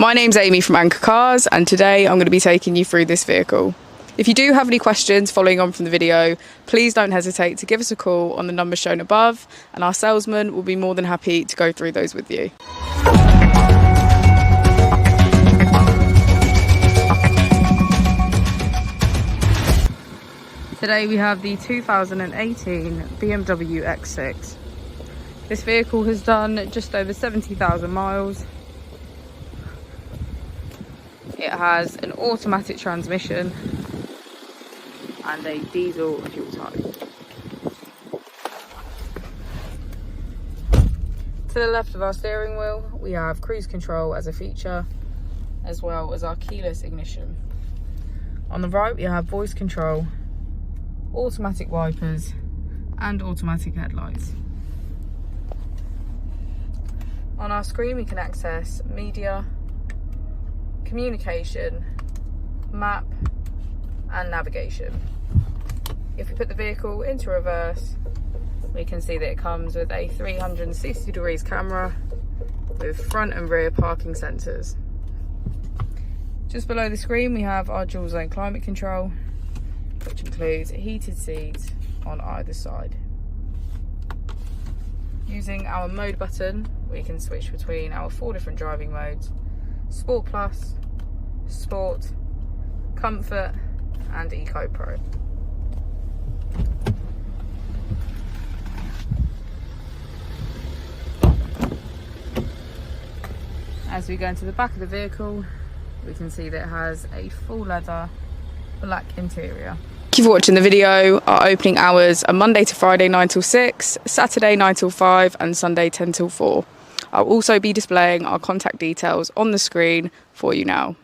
My name's Amy from Anchor Cars, and today I'm going to be taking you through this vehicle. If you do have any questions following on from the video, please don't hesitate to give us a call on the number shown above, and our salesman will be more than happy to go through those with you. Today we have the 2018 Bmw X6. This vehicle has done just over 70,000 miles. It has an automatic transmission and a diesel fuel type. To the left of our steering wheel, we have cruise control as a feature, as well as our keyless ignition. On the right, we have voice control, automatic wipers, and automatic headlights. On our screen, we can access media, communication, map, and navigation. If we put the vehicle into reverse, we can see that it comes with a 360 degrees camera with front and rear parking sensors. Just below the screen, we have our dual zone climate control, which includes heated seats on either side. Using our mode button, we can switch between our 4 different driving modes: Sport Plus, Sport, Comfort, and Eco Pro. As we go into the back of the vehicle, we can see that it has a full leather black interior. Thank you for watching the video. Our opening hours are Monday to Friday 9 till 6, Saturday 9 till 5, and Sunday 10 till 4. I'll also be displaying our contact details on the screen for you now.